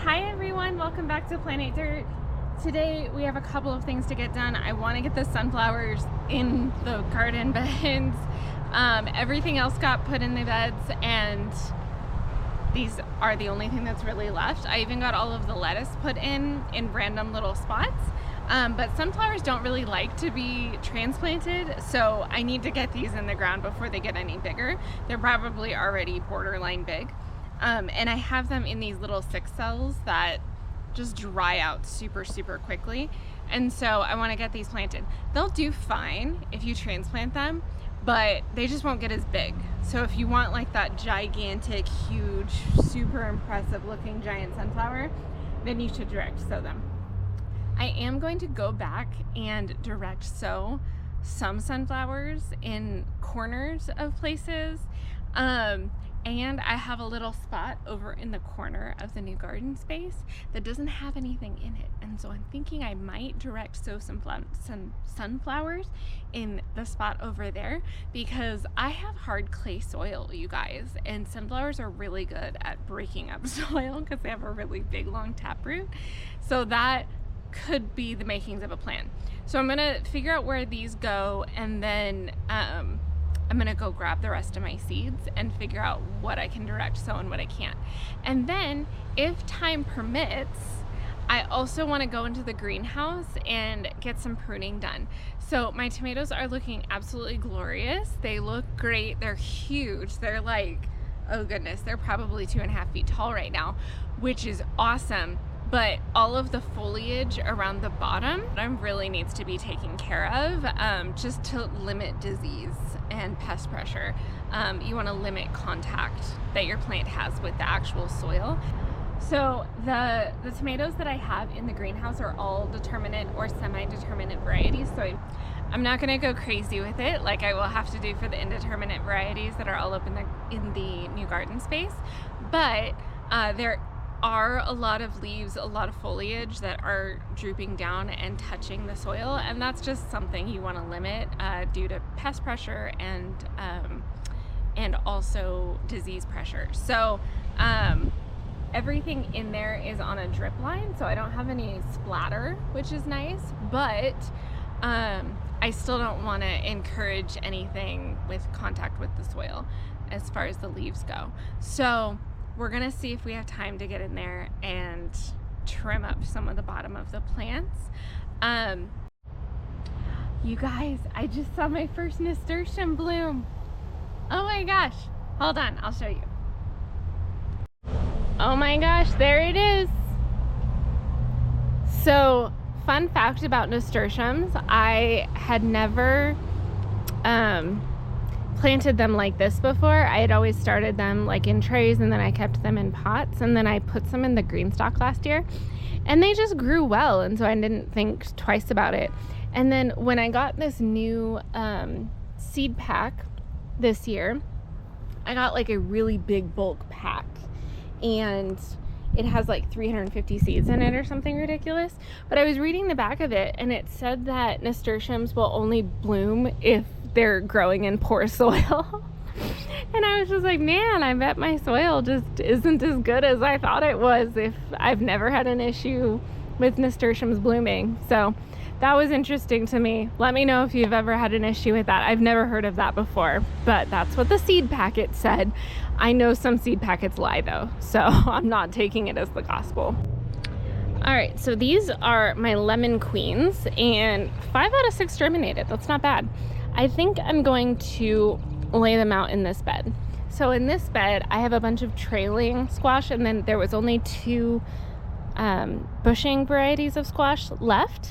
Hi everyone, welcome back to Planet Dirt. Today we have a couple of things to get done. I want to get the sunflowers in the garden beds. Everything else got put in the beds and these are the only thing that's really left. I even got all of the lettuce put in random little spots. But sunflowers don't really like to be transplanted, so I need to get these in the ground before they get any bigger. They're probably already borderline big. And I have them in these little 6 cells that just dry out super quickly. And so I want to get these planted. They'll do fine if you transplant them, but they just won't get as big. So if you want like that gigantic, huge, super impressive looking giant sunflower, then you should direct sow them. I am going to go back and direct sow some sunflowers in corners of places. And I have a little spot over in the corner of the new garden space that doesn't have anything in it. And so I'm thinking I might direct sow some sunflowers in the spot over there because I have hard clay soil, you guys. And sunflowers are really good at breaking up soil because they have a really big, long taproot. So that could be the makings of a plan. So I'm gonna figure out where these go, and then I'm gonna go grab the rest of my seeds and figure out what I can direct sow and what I can't. And then if time permits, I also want to go into the greenhouse and get some pruning done. So my tomatoes are looking absolutely glorious. They look great. They're huge. They're like, oh goodness, they're probably 2.5 feet tall right now, which is awesome. But all of the foliage around the bottom really needs to be taken care of, just to limit disease and pest pressure. You want to limit contact that your plant has with the actual soil. So the tomatoes that I have in the greenhouse are all determinate or semi-determinate varieties. So I'm not going to go crazy with it like I will have to do for the indeterminate varieties that are all up in the new garden space. But there are a lot of leaves, a lot of foliage that are drooping down and touching the soil, and that's just something you want to limit due to pest pressure and also disease pressure. So everything in there is on a drip line, so I don't have any splatter, which is nice, but I still don't want to encourage anything with contact with the soil as far as the leaves go. So we're gonna see if we have time to get in there and trim up some of the bottom of the plants. You guys, I just saw my first nasturtium bloom. Oh my gosh, hold on, I'll show you. Oh my gosh, there it is. So, fun fact about nasturtiums, I had never planted them like this before. I had always started them like in trays, and then I kept them in pots, and then I put some in the green stock last year, and they just grew well, and so I didn't think twice about it. And then when I got this new seed pack this year, I got like a really big bulk pack, and it has like 350 seeds in it or something ridiculous. But I was reading the back of it, and it said that nasturtiums will only bloom if they're growing in poor soil. And I was just like, man, I bet my soil just isn't as good as I thought it was if I've never had an issue with nasturtiums blooming. So that was interesting to me. Let me know if you've ever had an issue with that. I've never heard of that before, but that's what the seed packet said. I know some seed packets lie though, so I'm not taking it as the gospel. All right, so these are my lemon queens, and 5 out of 6 germinated. That's not bad. I think I'm going to lay them out in this bed. So in this bed, I have a bunch of trailing squash, and then there was only 2 bushing varieties of squash left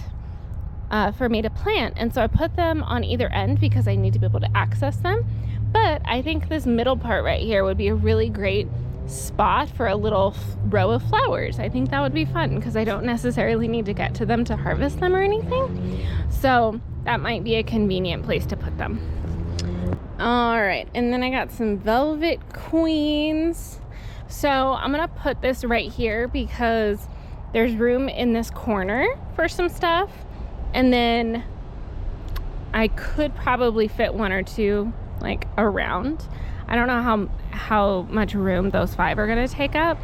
for me to plant. And so I put them on either end because I need to be able to access them. But I think this middle part right here would be a really great spot for a little row of flowers. I think that would be fun because I don't necessarily need to get to them to harvest them or anything. So that might be a convenient place to put them. All right, and then I got some velvet queens. So I'm gonna put this right here because there's room in this corner for some stuff. And then I could probably fit 1 or 2 like around. I don't know how much room those 5 are gonna take up,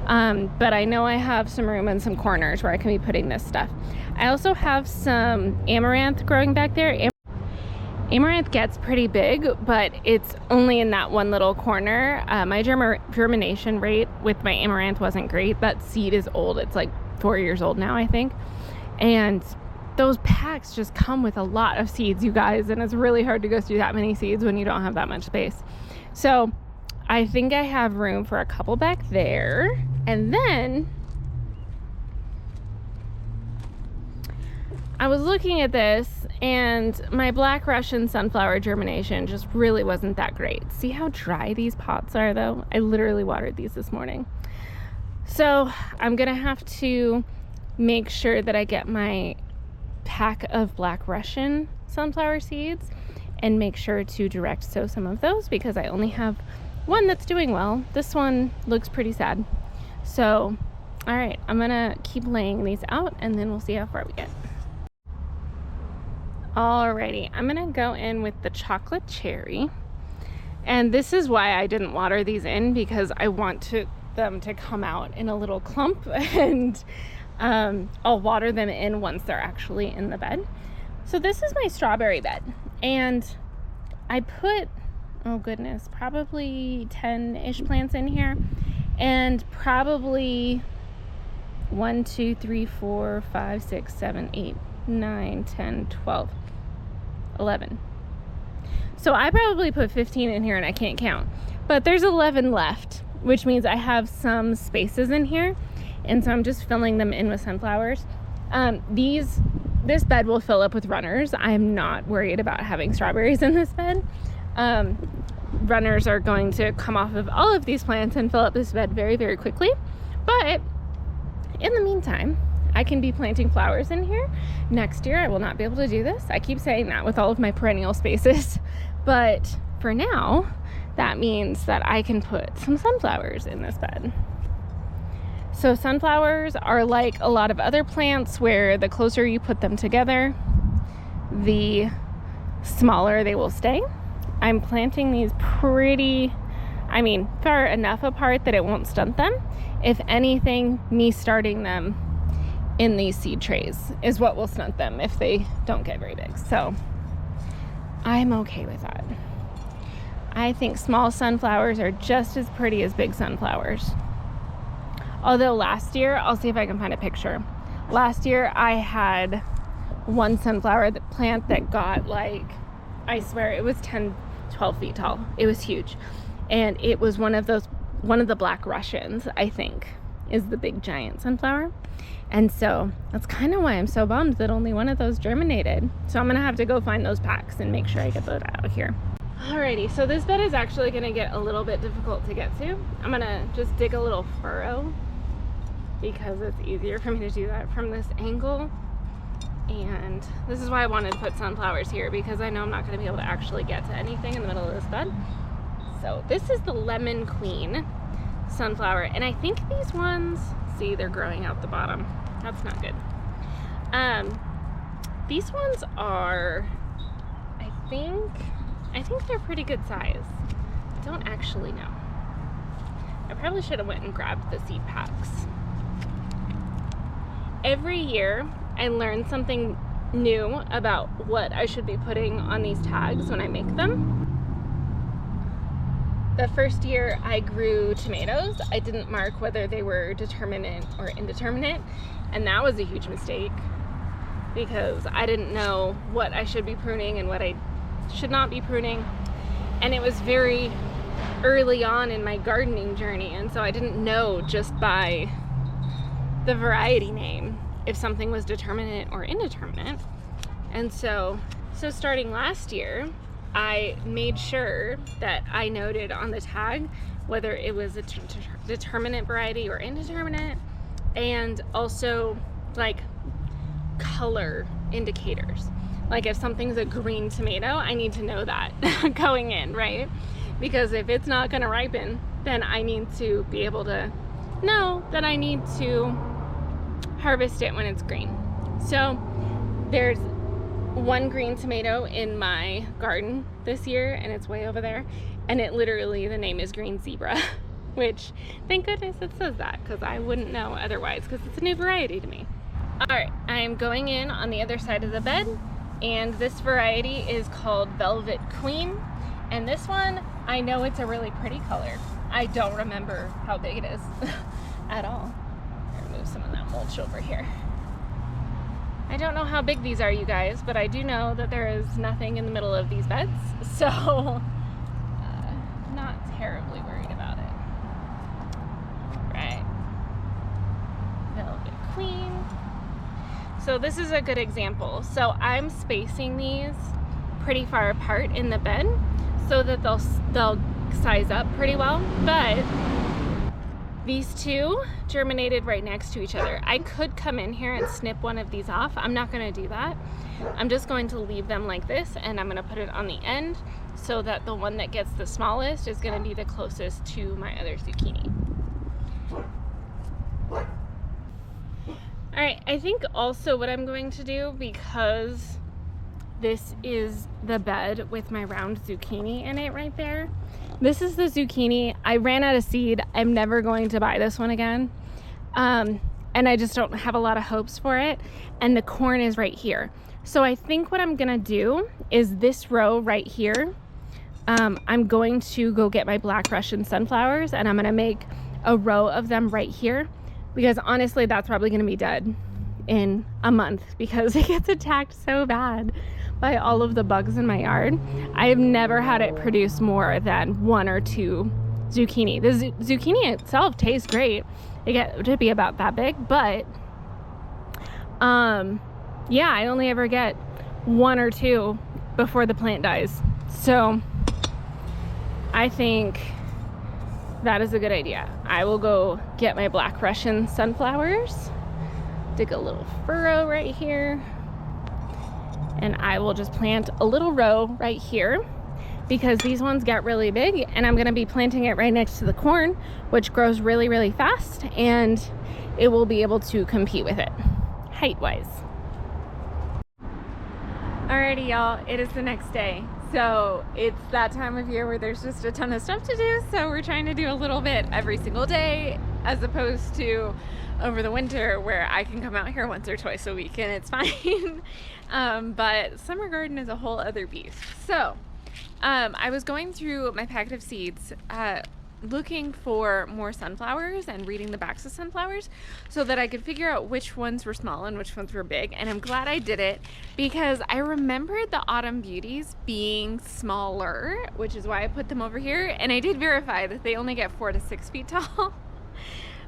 But I know I have some room in some corners where I can be putting this stuff. I also have some amaranth growing back there. Amaranth gets pretty big, but it's only in that one little corner. My germination rate with my amaranth wasn't great. That seed is old. It's like 4 years old now, I think. And those packs just come with a lot of seeds, you guys, and it's really hard to go through that many seeds when you don't have that much space. So I think I have room for a couple back there. And then I was looking at this, and my Black Russian sunflower germination just really wasn't that great. See how dry these pots are, though? I literally watered these this morning. So I'm gonna have to make sure that I get my pack of Black Russian sunflower seeds and make sure to direct sow some of those, because I only have one that's doing well. This one looks pretty sad. So, all right, I'm gonna keep laying these out and then we'll see how far we get. Alrighty, I'm gonna go in with the chocolate cherry. And this is why I didn't water these in, because I want them to come out in a little clump, and I'll water them in once they're actually in the bed. So this is my strawberry bed, and I put, oh goodness, probably 10-ish plants in here, and probably 1, 2, 3, 4, 5, 6, 7, 8, 9, 10, 12, 11. So I probably put 15 in here and I can't count, but there's 11 left, which means I have some spaces in here, and so I'm just filling them in with sunflowers. This bed will fill up with runners. I'm not worried about having strawberries in this bed. Runners are going to come off of all of these plants and fill up this bed very, very quickly. But in the meantime, I can be planting flowers in here. Next year, I will not be able to do this. I keep saying that with all of my perennial spaces. But for now, that means that I can put some sunflowers in this bed. So sunflowers are like a lot of other plants, where the closer you put them together, the smaller they will stay. I'm planting these far enough apart that it won't stunt them. If anything, me starting them in these seed trays is what will stunt them if they don't get very big. So I'm okay with that. I think small sunflowers are just as pretty as big sunflowers. Although last year, I'll see if I can find a picture. Last year I had one sunflower plant that got, like, I swear it was 10, 12 feet tall. It was huge. And it was one of the Black Russians, I think, is the big giant sunflower. And so that's kind of why I'm so bummed that only one of those germinated. So I'm gonna have to go find those packs and make sure I get those out of here. Alrighty, so this bed is actually gonna get a little bit difficult to get to. I'm gonna just dig a little furrow because it's easier for me to do that from this angle. And this is why I wanted to put sunflowers here, because I know I'm not gonna be able to actually get to anything in the middle of this bed. So this is the Lemon Queen sunflower, and I think these ones, see, they're growing out the bottom. That's not good. These ones are, I think they're pretty good size. I don't actually know. I probably should have went and grabbed the seed packs. Every year I learn something new about what I should be putting on these tags when I make them. The first year I grew tomatoes, I didn't mark whether they were determinate or indeterminate, and that was a huge mistake because I didn't know what I should be pruning and what I should not be pruning. And it was very early on in my gardening journey, and so I didn't know just by the variety name if something was determinate or indeterminate. And so starting last year, I made sure that I noted on the tag whether it was a determinate variety or indeterminate, and also like color indicators. Like if something's a green tomato, I need to know that going in, right? Because if it's not gonna ripen, then I need to be able to know that I need to harvest it when it's green. So there's one green tomato in my garden this year, and it's way over there, and it literally, the name is Green Zebra. which thank goodness it says that, because I wouldn't know otherwise, because it's a new variety to me. All right, I am going in on the other side of the bed, and this variety is called Velvet Queen. And this one, I know it's a really pretty color. I don't remember how big it is at all. I'm gonna move some of that mulch over here. I don't know how big these are, you guys, but I do know that there is nothing in the middle of these beds, so not terribly worried about it. Right. Velvet Queen. So this is a good example. So I'm spacing these pretty far apart in the bed so that they'll size up pretty well, but these two germinated right next to each other. I could come in here and snip one of these off. I'm not gonna do that. I'm just going to leave them like this, and I'm gonna put it on the end so that the one that gets the smallest is gonna be the closest to my other zucchini. All right, I think also what I'm going to do, because this is the bed with my round zucchini in it right there. This is the zucchini. I ran out of seed. I'm never going to buy this one again. And I just don't have a lot of hopes for it. And the corn is right here. So I think what I'm gonna do is this row right here, I'm going to go get my black Russian sunflowers, and I'm gonna make a row of them right here, because honestly, that's probably gonna be dead in a month because it gets attacked so bad by all of the bugs in my yard. I've never had it produce more than 1 or 2 zucchini. The zucchini itself tastes great. They get to be about that big, but yeah, I only ever get 1 or 2 before the plant dies. So I think that is a good idea. I will go get my black Russian sunflowers, dig a little furrow right here, and I will just plant a little row right here because these ones get really big, and I'm gonna be planting it right next to the corn, which grows really, really fast, and it will be able to compete with it height-wise. Alrighty, y'all, it is the next day. So it's that time of year where there's just a ton of stuff to do, so we're trying to do a little bit every single day, as opposed to over the winter where I can come out here once or twice a week and it's fine. But summer garden is a whole other beast. So I was going through my packet of seeds, looking for more sunflowers and reading the backs of sunflowers so that I could figure out which ones were small and which ones were big. And I'm glad I did it because I remembered the autumn beauties being smaller, which is why I put them over here. And I did verify that they only get 4 to 6 feet tall,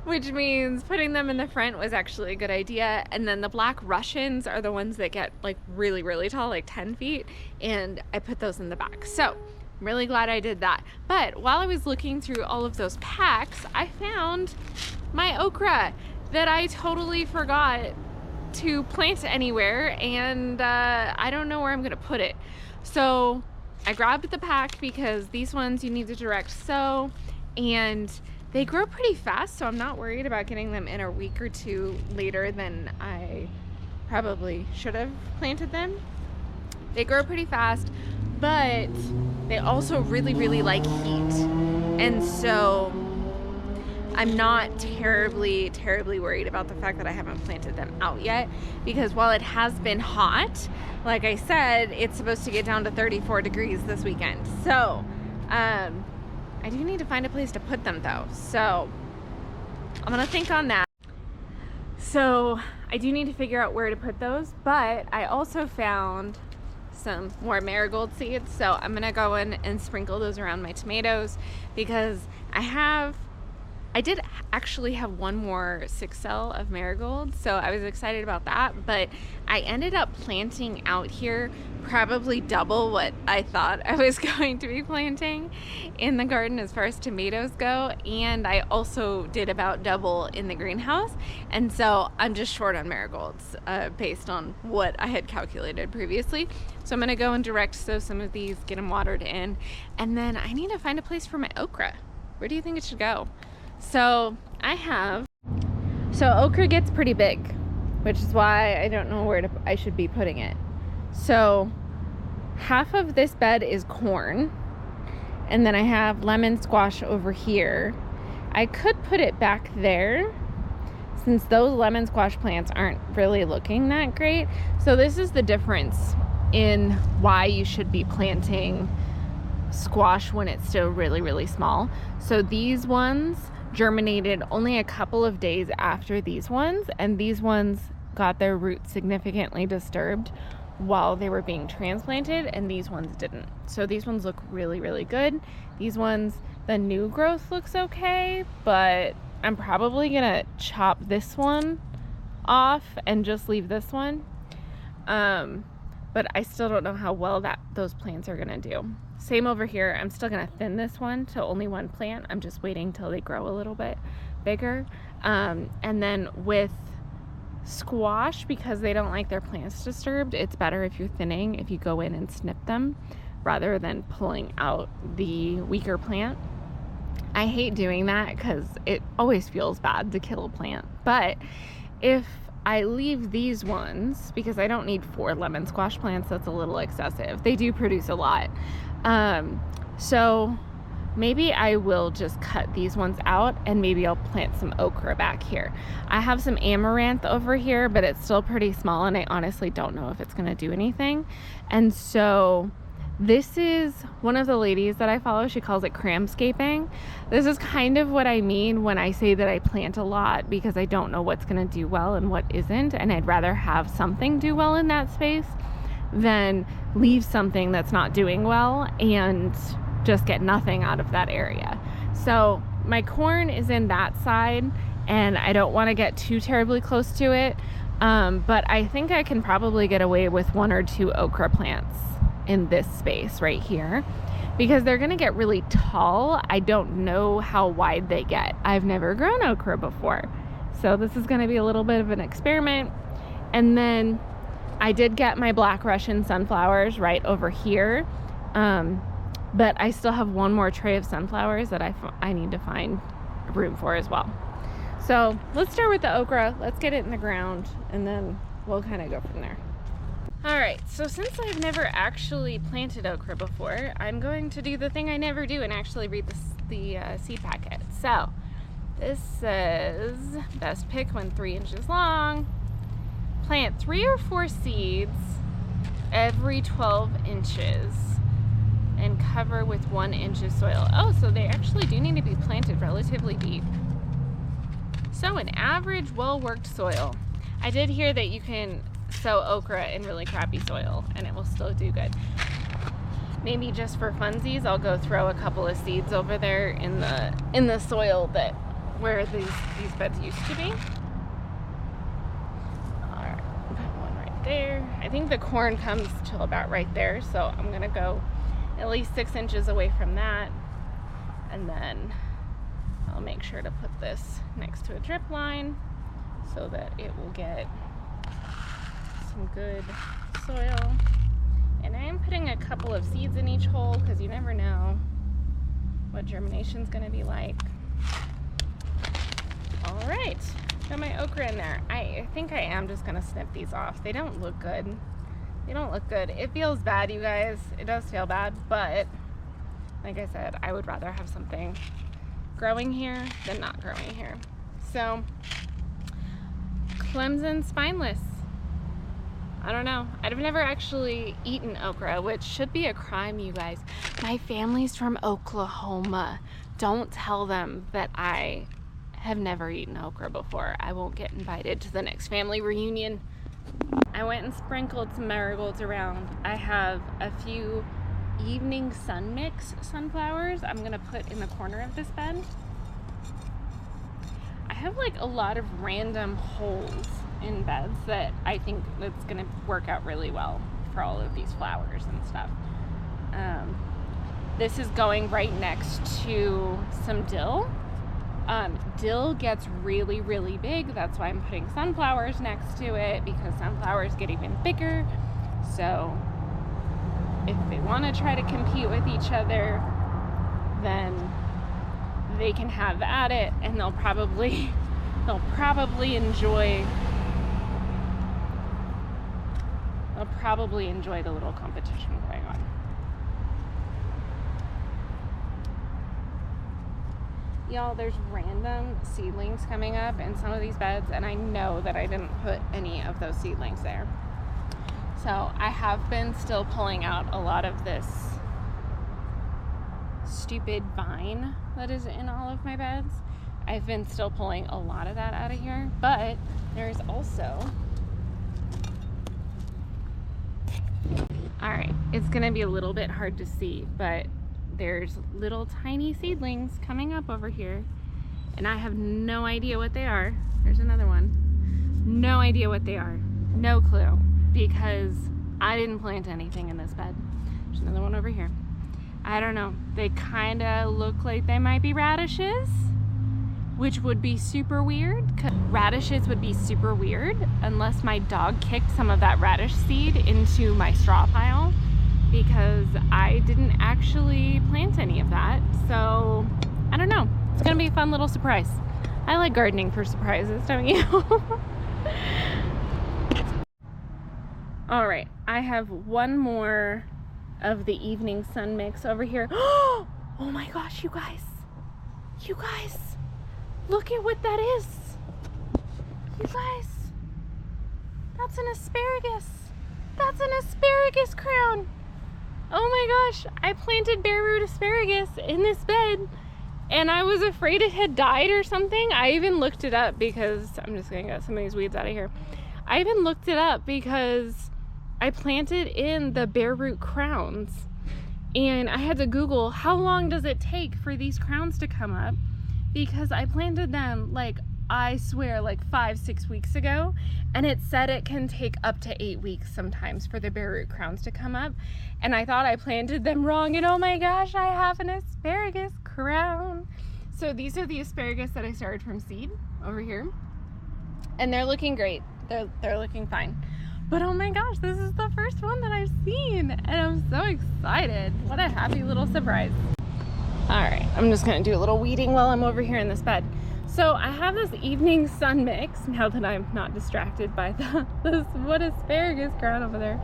which means putting them in the front was actually a good idea. And then the black Russians are the ones that get like really, really tall, like 10 feet. And I put those in the back. So I'm really glad I did that. But while I was looking through all of those packs, I found my okra that I totally forgot to plant anywhere, and I don't know where I'm gonna put it. So I grabbed the pack because these ones you need to direct sow, and they grow pretty fast, so I'm not worried about getting them in a week or 2 later than I probably should have planted them. They grow pretty fast, but they also really, really like heat. And so I'm not terribly worried about the fact that I haven't planted them out yet, because while it has been hot, like I said, it's supposed to get down to 34 degrees this weekend. So I do need to find a place to put them though. So I'm gonna think on that. So I do need to figure out where to put those, but I also found some more marigold seeds, so I'm gonna go in and sprinkle those around my tomatoes, because I did actually have one more 6 cell of marigold, so I was excited about that, but I ended up planting out here probably double what I thought I was going to be planting in the garden as far as tomatoes go, and I also did about double in the greenhouse, and so I'm just short on marigolds based on what I had calculated previously. So I'm gonna go and direct sow some of these, get them watered in, and then I need to find a place for my okra. Where do you think it should go? So okra gets pretty big, which is why I don't know where I should be putting it. So half of this bed is corn, and then I have lemon squash over here, I could put it back there since those lemon squash plants aren't really looking that great. So this is the difference in why you should be planting squash when it's still really, really small. So these ones germinated only a couple of days after these ones, and these ones got their roots significantly disturbed while they were being transplanted, and these ones didn't. So these ones look really, really good. These ones, the new growth looks okay, but I'm probably gonna chop this one off and just leave this one. But I still don't know how well those plants are gonna do. Same over here. I'm still gonna thin this one to only one plant. I'm just waiting till they grow a little bit bigger. And then with squash, because they don't like their plants disturbed, it's better if you're thinning, if you go in and snip them rather than pulling out the weaker plant. I hate doing that because it always feels bad to kill a plant. But if I leave these ones, because I don't need 4 lemon squash plants, that's a little excessive. They do produce a lot. So maybe I will just cut these ones out and maybe I'll plant some okra back here. I have some amaranth over here, but it's still pretty small and I honestly don't know if it's gonna do anything. And so this is one of the ladies that I follow. She calls it cramscaping. This is kind of what I mean when I say that I plant a lot, because I don't know what's going to do well and what isn't. And I'd rather have something do well in that space than leave something that's not doing well and just get nothing out of that area. So my corn is in that side and I don't want to get too terribly close to it. But I think I can probably get away with 1 or 2 okra plants in this space right here, because they're gonna get really tall. I don't know how wide they get. I've never grown okra before, so this is gonna be a little bit of an experiment. And then I did get my black Russian sunflowers right over here, but I still have 1 more tray of sunflowers that I need to find room for as well. So let's start with the okra. Let's get it in the ground and then we'll kind of go from there. All right, so since I've never actually planted okra before, I'm going to do the thing I never do and actually read the seed packet. So this says, best pick when 3 inches long. Plant 3 or 4 seeds every 12 inches and cover with 1 inch of soil. Oh, so they actually do need to be planted relatively deep. So an average, well-worked soil. I did hear that you can sow okra in really crappy soil and it will still do good. Maybe just for funsies, I'll go throw a couple of seeds over there in the soil where these beds used to be. All right, put one right there. I think the corn comes to about right there, so I'm gonna go at least 6 inches away from that, and then I'll make sure to put this next to a drip line so that it will get some good soil. And I am putting a couple of seeds in each hole because you never know what germination's going to be like. All right, got my okra in there. I think I am just going to snip these off. They don't look good. They don't look good. It feels bad, you guys. It does feel bad, but like I said, I would rather have something growing here than not growing here. So, Clemson spineless. I don't know. I've never actually eaten okra, which should be a crime, you guys. My family's from Oklahoma. Don't tell them that I have never eaten okra before. I won't get invited to the next family reunion. I went and sprinkled some marigolds around. I have a few evening sun mix sunflowers I'm gonna put in the corner of this bed. I have like a lot of random holes in beds that I think that's gonna work out really well for all of these flowers and stuff. This is going right next to some dill. Dill gets really, really big. That's why I'm putting sunflowers next to it, because sunflowers get even bigger. So if they want to try to compete with each other, then they can have at it, and they'll probably enjoy the little competition going on. Y'all, there's random seedlings coming up in some of these beds, and I know that I didn't put any of those seedlings there. So I have been still pulling out a lot of this stupid vine that is in all of my beds. I've been still pulling a lot of that out of here, but there's also, all right, it's gonna be a little bit hard to see, but there's little tiny seedlings coming up over here, and I have no idea what they are. There's another one. No idea what they are. No clue, because I didn't plant anything in this bed. There's another one over here. I don't know. They kind of look like they might be radishes, which would be super weird. Radishes would be super weird unless my dog kicked some of that radish seed into my straw pile, because I didn't actually plant any of that. So I don't know. It's gonna be a fun little surprise. I like gardening for surprises, don't you? All right, I have one more of the evening sun mix over here. Oh my gosh, you guys, look at what that is. You guys, that's an asparagus. That's an asparagus crown. Oh my gosh, I planted bare root asparagus in this bed, and I was afraid it had died or something. I even looked it up because, I'm just gonna get some of these weeds out of here. I even looked it up because I planted in the bare root crowns, and I had to Google how long does it take for these crowns to come up, because I planted them, like, I swear, like 5-6 weeks ago, and it said it can take up to 8 weeks sometimes for the bare root crowns to come up, and I thought I planted them wrong, and oh my gosh, I have an asparagus crown. So these are the asparagus that I started from seed over here, and they're looking great. They're looking fine. But oh my gosh, this is the first one that I've seen, and I'm so excited. What a happy little surprise. All right, I'm just gonna do a little weeding while I'm over here in this bed. So I have this evening sun mix, now that I'm not distracted by this what asparagus crown over there.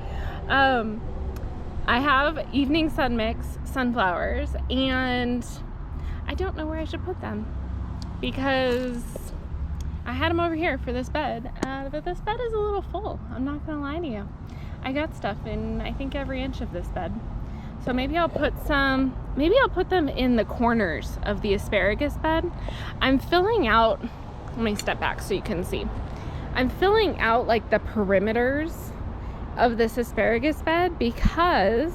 I have evening sun mix sunflowers, and I don't know where I should put them, because I had them over here for this bed, but this bed is a little full. I'm not gonna lie to you. I got stuff in, I think, every inch of this bed. So maybe I'll put them in the corners of the asparagus bed. I'm filling out, let me step back so you can see. I'm filling out like the perimeters of this asparagus bed, because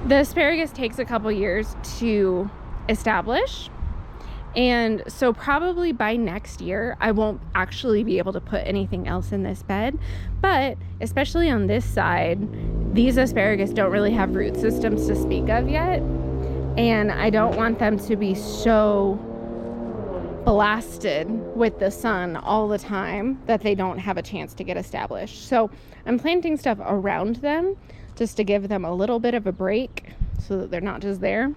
the asparagus takes a couple years to establish. And so probably by next year, I won't actually be able to put anything else in this bed. But especially on this side, these asparagus don't really have root systems to speak of yet. And I don't want them to be so blasted with the sun all the time that they don't have a chance to get established. So I'm planting stuff around them just to give them a little bit of a break so that they're not just there.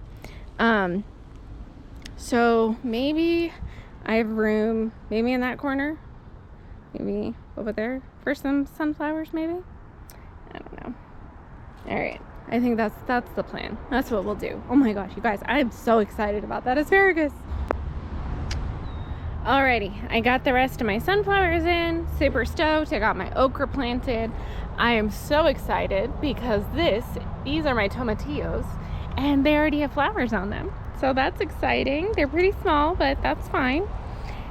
So maybe I have room, maybe in that corner, maybe over there for some sunflowers, maybe. I don't know. All right, I think that's the plan. That's what we'll do. Oh my gosh, you guys, I'm so excited about that asparagus. Alrighty, I got the rest of my sunflowers in, super stoked. I got my okra planted. I am so excited because these are my tomatillos, and they already have flowers on them. So that's exciting. They're pretty small, but that's fine.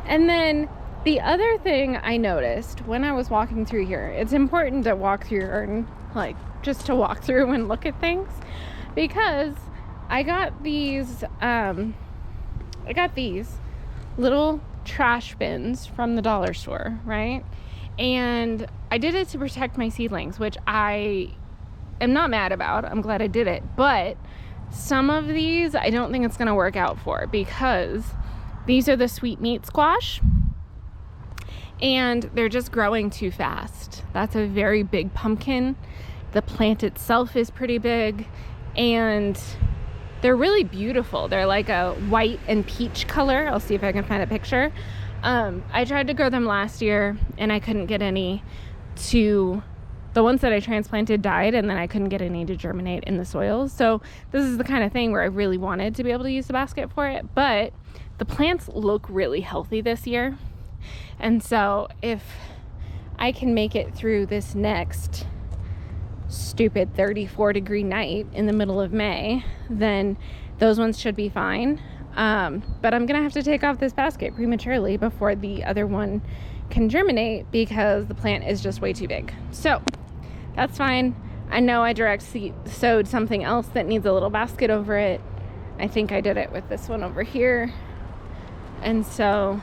And then the other thing I noticed when I was walking through here, it's important to walk through your garden, like just to walk through and look at things, because I got these little trash bins from the dollar store, right? And I did it to protect my seedlings, which I am not mad about. I'm glad I did it, but some of these I don't think it's going to work out for, because these are the sweet meat squash and they're just growing too fast. That's a very big pumpkin. The plant itself is pretty big, and they're really beautiful. They're like a white and peach color. I'll see if I can find a picture. I tried to grow them last year and I couldn't get any to the ones that I transplanted died, and then I couldn't get any to germinate in the soil. So this is the kind of thing where I really wanted to be able to use the basket for it, but the plants look really healthy this year. And so if I can make it through this next stupid 34-degree night in the middle of May, then those ones should be fine. But I'm gonna have to take off this basket prematurely before the other one can germinate because the plant is just way too big. So that's fine. I know I direct sowed something else that needs a little basket over it. I think I did it with this one over here. And so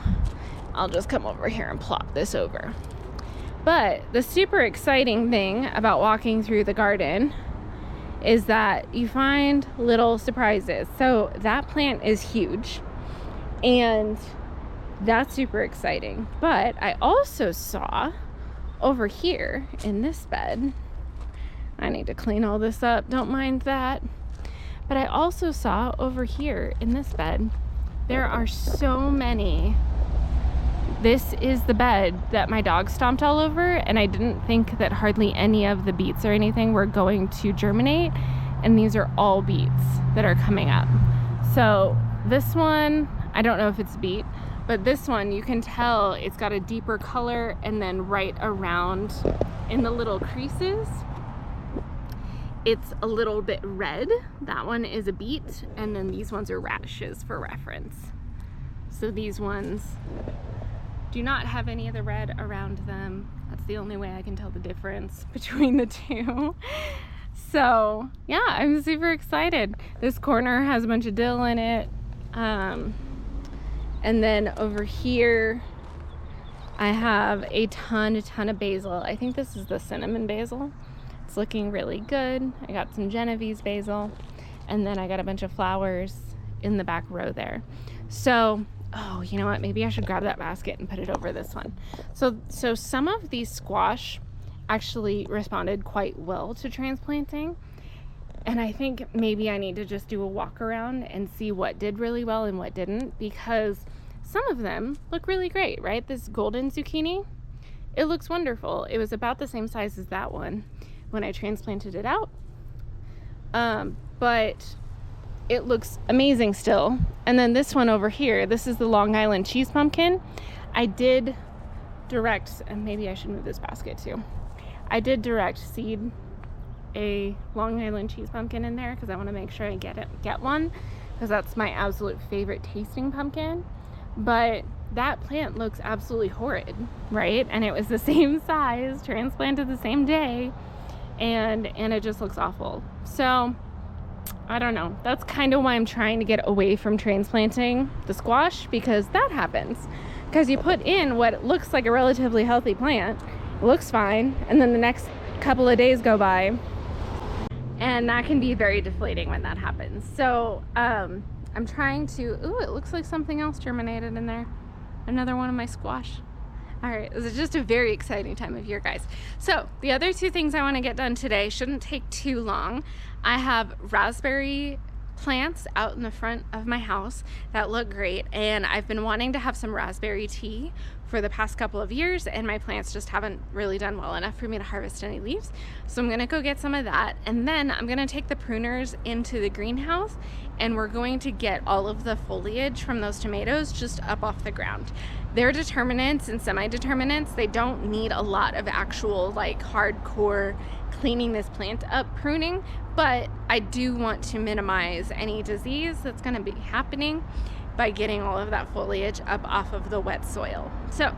I'll just come over here and plop this over. But the super exciting thing about walking through the garden is that you find little surprises. So that plant is huge, and that's super exciting. But I also saw over here in this bed, I need to clean all this up, don't mind that. But I also saw over here in this bed, there are so many. This is the bed that my dog stomped all over, and I didn't think that hardly any of the beets or anything were going to germinate, and these are all beets that are coming up. So this one, I don't know if it's beet, but this one you can tell it's got a deeper color, and then right around in the little creases it's a little bit red. That one is a beet, and then these ones are radishes for reference. So these ones do not have any of the red around them. That's the only way I can tell the difference between the two. So yeah, I'm super excited. This corner has a bunch of dill in it. And then over here, I have a ton of basil. I think this is the cinnamon basil. It's looking really good. I got some Genovese basil, and then I got a bunch of flowers in the back row there. So oh, you know what? Maybe I should grab that basket and put it over this one. So some of these squash actually responded quite well to transplanting. And I think maybe I need to just do a walk around and see what did really well and what didn't, because some of them look really great, right? This golden zucchini, it looks wonderful. It was about the same size as that one when I transplanted it out. But it looks amazing still. And then this one over here, this is the Long Island cheese pumpkin. I did direct, and maybe I should move this basket too. I did direct seed a Long Island cheese pumpkin in there because I want to make sure I get one, because that's my absolute favorite tasting pumpkin. But that plant looks absolutely horrid, right? And it was the same size, transplanted the same day, and it just looks awful. So I don't know. That's kind of why I'm trying to get away from transplanting the squash, because that happens. Because you put in what looks like a relatively healthy plant, it looks fine, and then the next couple of days go by, and that can be very deflating when that happens. So I'm trying to, ooh, it looks like something else germinated in there. Another one of my squash. All right, this is just a very exciting time of year, guys. So the other two things I want to get done today shouldn't take too long. I have raspberry plants out in the front of my house that look great, and I've been wanting to have some raspberry tea for the past couple of years, and my plants just haven't really done well enough for me to harvest any leaves. So I'm gonna go get some of that, and then I'm gonna take the pruners into the greenhouse, and we're going to get all of the foliage from those tomatoes just up off the ground. They're determinants and semi-determinants. They don't need a lot of actual like hardcore cleaning this plant up pruning, but I do want to minimize any disease that's going to be happening by getting all of that foliage up off of the wet soil. So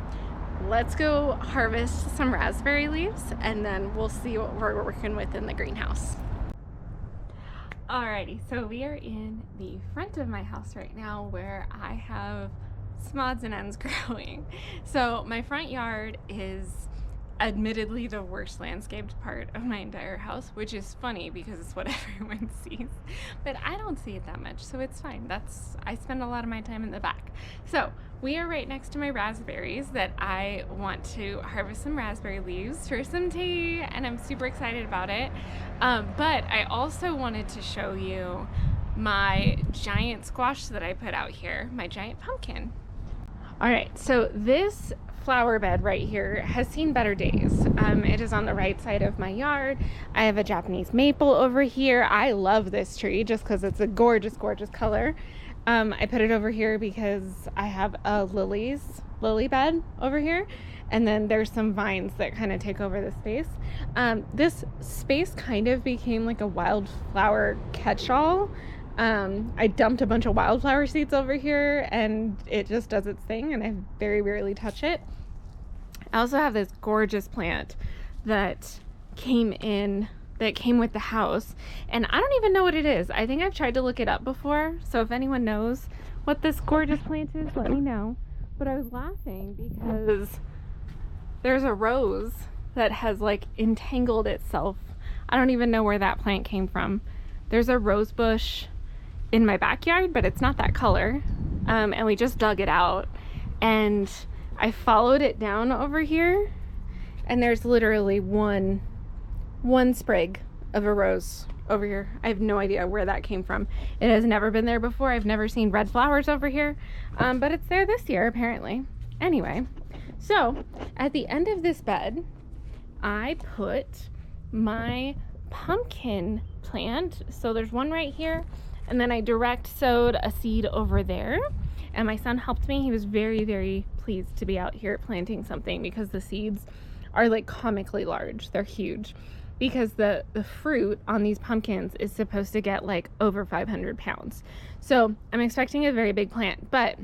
let's go harvest some raspberry leaves, and then we'll see what we're working with in the greenhouse. Alrighty, so we are in the front of my house right now where I have some odds and ends growing. So my front yard is admittedly the worst landscaped part of my entire house, which is funny because it's what everyone sees, but I don't see it that much, so it's fine. I spend a lot of my time in the back. So we are right next to my raspberries that I want to harvest some raspberry leaves for some tea, and I'm super excited about it. But I also wanted to show you my giant squash that I put out here, my giant pumpkin. All right, so this flower bed right here has seen better days. It is on the right side of my yard. I have a Japanese maple over here. I love this tree just because it's a gorgeous, gorgeous color. I put it over here because I have a lily bed over here, and then there's some vines that kind of take over the space. This space kind of became like a wildflower catch-all. I dumped a bunch of wildflower seeds over here and it just does its thing, and I very rarely touch it. I also have this gorgeous plant that came with the house, and I don't even know what it is. I think I've tried to look it up before, so if anyone knows what this gorgeous plant is, let me know. But I was laughing because there's a rose that has like entangled itself. I don't even know where that plant came from. There's a rose bush in my backyard, but it's not that color, and we just dug it out, and I followed it down over here, and there's literally one sprig of a rose over here. I have no idea where that came from. It has never been there before. I've never seen red flowers over here, but it's there this year apparently. Anyway, so at the end of this bed I put my pumpkin plant. So there's one right here, and then I direct sowed a seed over there, and my son helped me. He was very, very pleased to be out here planting something because the seeds are like comically large. They're huge because the fruit on these pumpkins is supposed to get like over 500 pounds. So I'm expecting a very big plant, but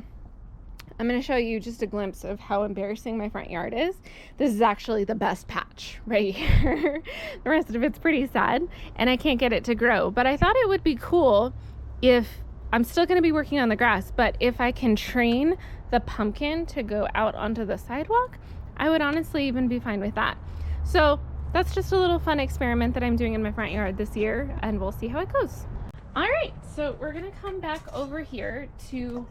I'm going to show you just a glimpse of how embarrassing my front yard is. This is actually the best patch right here. The rest of it's pretty sad, and I can't get it to grow. But I thought it would be cool if, I'm still going to be working on the grass, but if I can train the pumpkin to go out onto the sidewalk, I would honestly even be fine with that. So that's just a little fun experiment that I'm doing in my front yard this year, and we'll see how it goes. All right, so we're going to come back over here to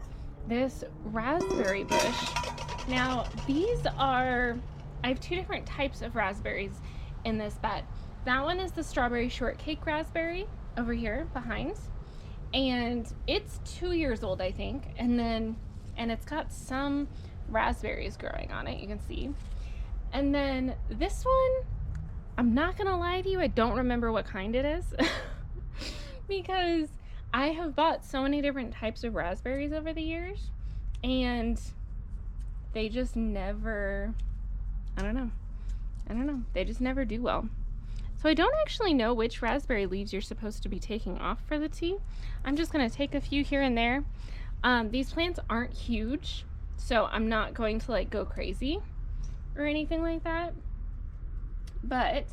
this raspberry bush. Now I have two different types of raspberries in this bed. That one is the strawberry shortcake raspberry over here behind, and it's 2 years old, I think, and it's got some raspberries growing on it, you can see. And then this one, I'm not gonna lie to you, I don't remember what kind it is because I have bought so many different types of raspberries over the years, and they just never, I don't know, they just never do well. So I don't actually know which raspberry leaves you're supposed to be taking off for the tea. I'm just gonna take a few here and there. These plants aren't huge, so I'm not going to like go crazy or anything like that, but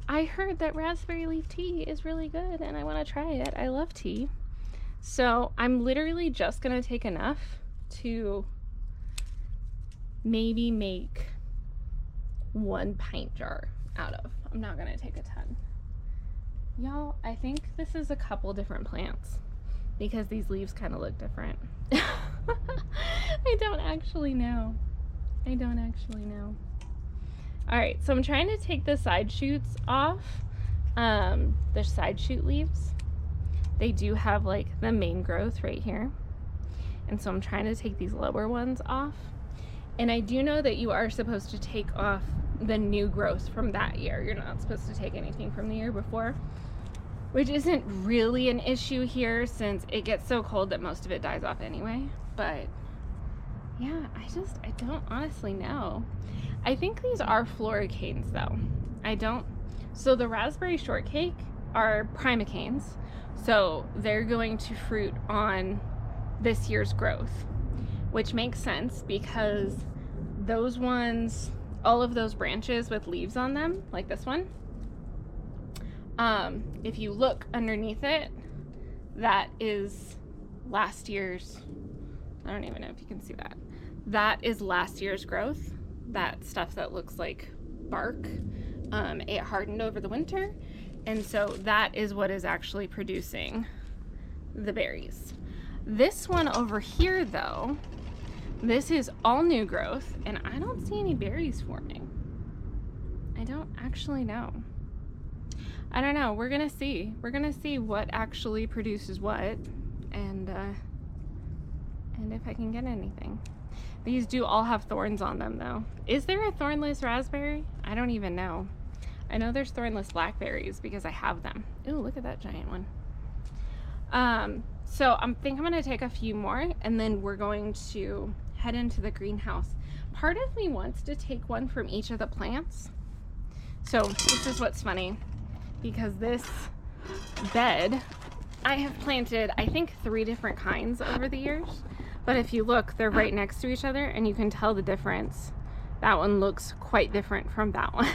I heard that raspberry leaf tea is really good and I want to try it. I love tea. So I'm literally just going to take enough to maybe make 1 pint jar out of. I'm not going to take a ton. Y'all, I think this is a couple different plants because these leaves kind of look different. I don't actually know. All right, so I'm trying to take the side shoots off, the side shoot leaves. They do have like the main growth right here. And so I'm trying to take these lower ones off. And I do know that you are supposed to take off the new growth from that year. You're not supposed to take anything from the year before, which isn't really an issue here since it gets so cold that most of it dies off anyway. But yeah, I don't honestly know. I think these are floricanes though. So the raspberry shortcake are primicanes. So they're going to fruit on this year's growth, which makes sense because those ones, all of those branches with leaves on them, like this one, if you look underneath it, that is last year's, I don't even know if you can see that. That is last year's growth. That stuff that looks like bark, it hardened over the winter, and so that is what is actually producing the berries. This one over here though, this is all new growth, and I don't see any berries forming. I don't actually know. I don't know. We're gonna see what actually produces what, and if I can get anything. These do all have thorns on them though. Is there a thornless raspberry? I don't even know. I know there's thornless blackberries because I have them. Ooh, look at that giant one. So I think I'm gonna take a few more and then we're going to head into the greenhouse. Part of me wants to take one from each of the plants. So this is what's funny, because this bed, I have planted, I think 3 different kinds over the years. But if you look, they're right next to each other and you can tell the difference. That one looks quite different from that one.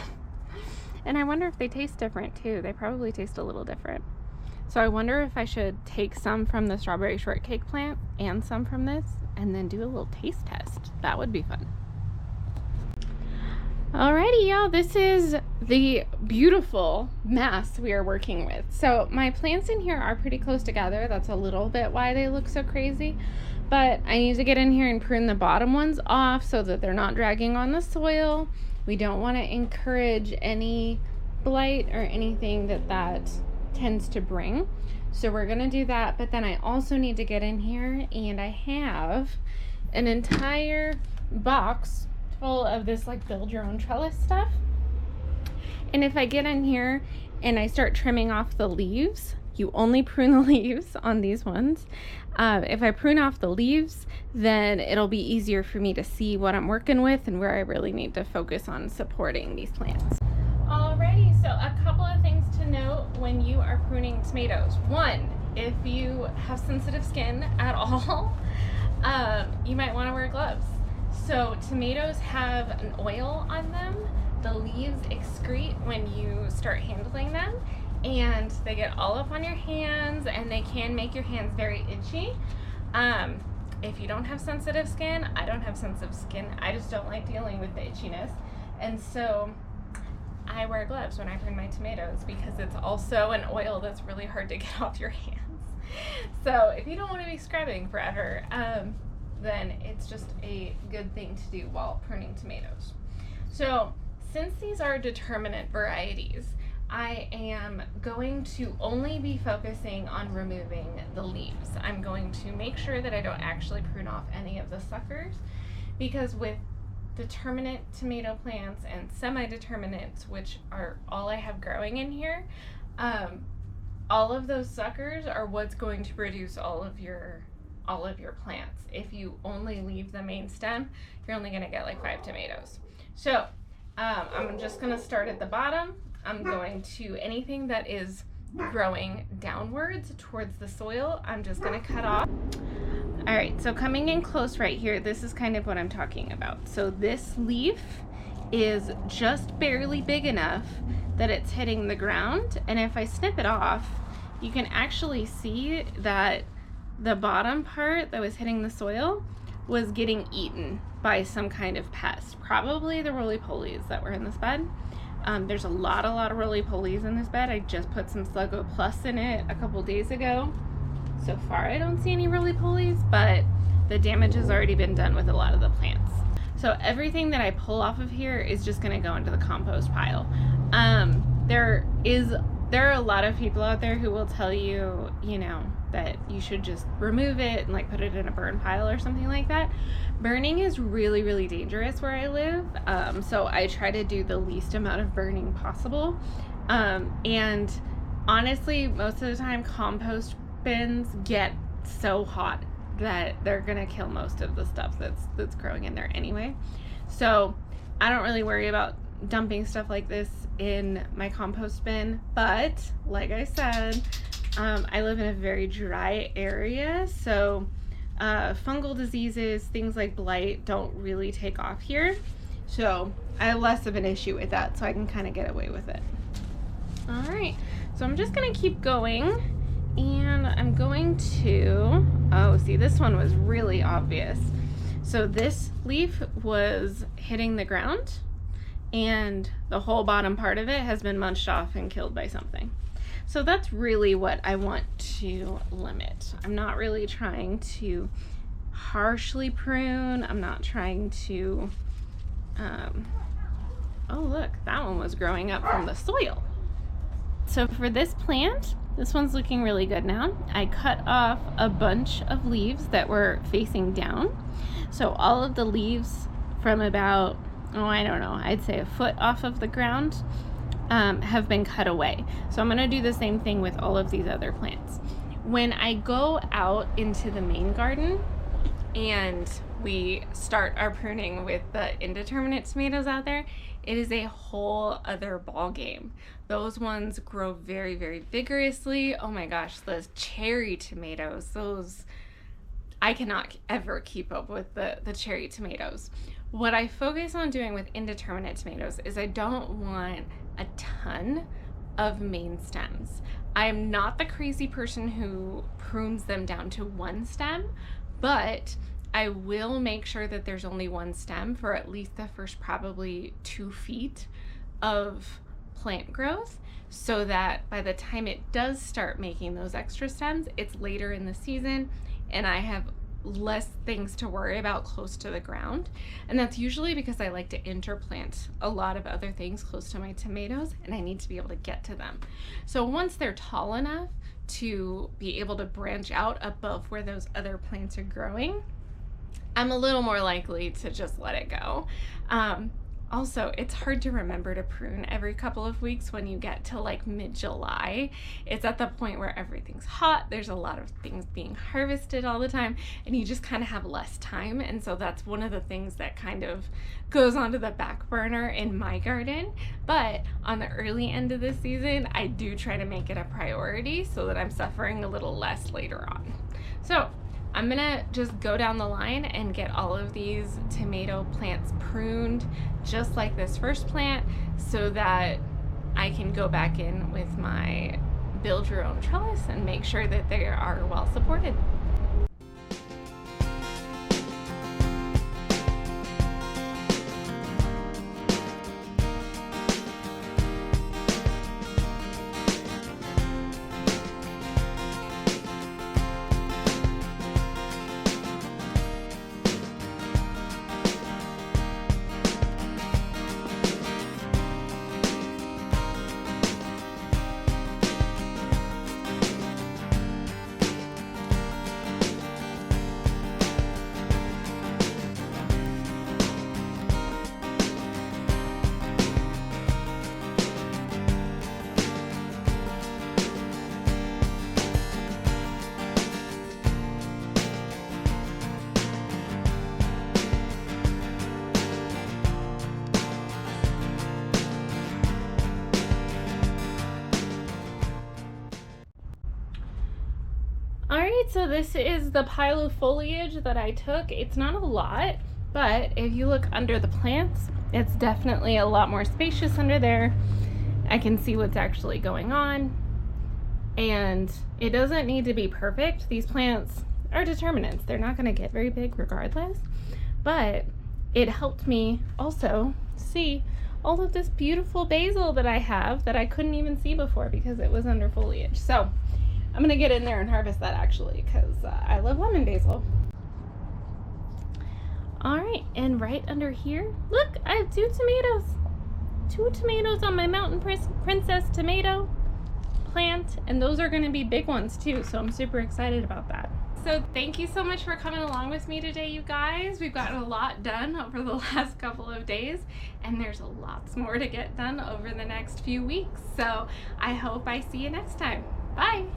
And I wonder if they taste different too. They probably taste a little different. So I wonder if I should take some from the strawberry shortcake plant and some from this and then do a little taste test. That would be fun. Alrighty, y'all, this is the beautiful mass we are working with. So my plants in here are pretty close together. That's a little bit why they look so crazy. But I need to get in here and prune the bottom ones off so that they're not dragging on the soil. We don't want to encourage any blight or anything that tends to bring. So we're going to do that. But then I also need to get in here and I have an entire box full of this like build your own trellis stuff. And if I get in here and I start trimming off the leaves, you only prune the leaves on these ones. If I prune off the leaves, then it'll be easier for me to see what I'm working with and where I really need to focus on supporting these plants. Alrighty, so a couple of things to note when you are pruning tomatoes. One, if you have sensitive skin at all, you might want to wear gloves. So tomatoes have an oil on them. The leaves excrete when you start handling them, and they get all up on your hands and they can make your hands very itchy. If you don't have sensitive skin, I don't have sensitive skin. I just don't like dealing with the itchiness. And so I wear gloves when I prune my tomatoes because it's also an oil that's really hard to get off your hands. So if you don't want to be scrubbing forever, then it's just a good thing to do while pruning tomatoes. So since these are determinate varieties, I am going to only be focusing on removing the leaves. I'm going to make sure that I don't actually prune off any of the suckers, because with determinate tomato plants and semi-determinates, which are all I have growing in here, all of those suckers are what's going to produce all of your plants. If you only leave the main stem, you're only going to get like 5 tomatoes. So I'm just going to start at the bottom. I'm going to, anything that is growing downwards towards the soil, I'm just going to cut off. All right, so coming in close right here, this is kind of what I'm talking about. So this leaf is just barely big enough that it's hitting the ground, and if I snip it off, you can actually see that the bottom part that was hitting the soil was getting eaten by some kind of pest, probably the roly-polies that were in this bed. There's a lot of roly-polies in this bed. I just put some Sluggo Plus in it a couple days ago. So far I don't see any roly-polies, but the damage has already been done with a lot of the plants. So everything that I pull off of here is just gonna go into the compost pile. There are a lot of people out there who will tell you, you know, that you should just remove it and like put it in a burn pile or something like that. Burning is really, really dangerous where I live. So I try to do the least amount of burning possible. And honestly, most of the time compost bins get so hot that they're gonna kill most of the stuff that's growing in there anyway. So I don't really worry about dumping stuff like this in my compost bin, but like I said, I live in a very dry area, so fungal diseases, things like blight, don't really take off here. So I have less of an issue with that, so I can kind of get away with it. All right, so I'm just gonna keep going, and I'm going to, oh, see, this one was really obvious. So this leaf was hitting the ground, and the whole bottom part of it has been munched off and killed by something. So that's really what I want to limit. I'm not really trying to harshly prune. I'm not trying to, oh look, that one was growing up from the soil. So for this plant, This one's looking really good now. I cut off a bunch of leaves that were facing down. So all of the leaves from about, I don't know, I'd say a foot off of the ground have been cut away. So I'm gonna do the same thing with all of these other plants. When I go out into the main garden and we start our pruning with the indeterminate tomatoes out there, it is a whole other ball game. Those ones grow very, very vigorously. Oh my gosh, the cherry tomatoes, those, I cannot ever keep up with the cherry tomatoes. What I focus on doing with indeterminate tomatoes is I don't want a ton of main stems. I am not the crazy person who prunes them down to one stem, but I will make sure that there's only one stem for at least the first probably 2 feet of plant growth, so that by the time it does start making those extra stems, it's later in the season and I have less things to worry about close to the ground. And that's usually because I like to interplant a lot of other things close to my tomatoes and I need to be able to get to them. So once they're tall enough to be able to branch out above where those other plants are growing, I'm a little more likely to just let it go. Also, it's hard to remember to prune every couple of weeks when you get to like mid-July. It's at the point where everything's hot, there's a lot of things being harvested all the time, and you just kind of have less time. And so that's one of the things that kind of goes onto the back burner in my garden. But on the early end of the season, I do try to make it a priority so that I'm suffering a little less later on. So I'm gonna just go down the line and get all of these tomato plants pruned just like this first plant so that I can go back in with my build your own trellis and make sure that they are well supported. Alright, so this is the pile of foliage that I took. It's not a lot, but if you look under the plants, it's definitely a lot more spacious under there. I can see what's actually going on, and it doesn't need to be perfect. These plants are determinants. They're not going to get very big regardless, but it helped me also see all of this beautiful basil that I have that I couldn't even see before because it was under foliage. So I'm gonna get in there and harvest that actually because I love lemon basil. All right, and right under here, look, I have 2 tomatoes. 2 tomatoes on my Mountain Princess tomato plant, and those are gonna be big ones too, so I'm super excited about that. So thank you so much for coming along with me today, you guys. We've gotten a lot done over the last couple of days, and there's lots more to get done over the next few weeks. So I hope I see you next time. Bye.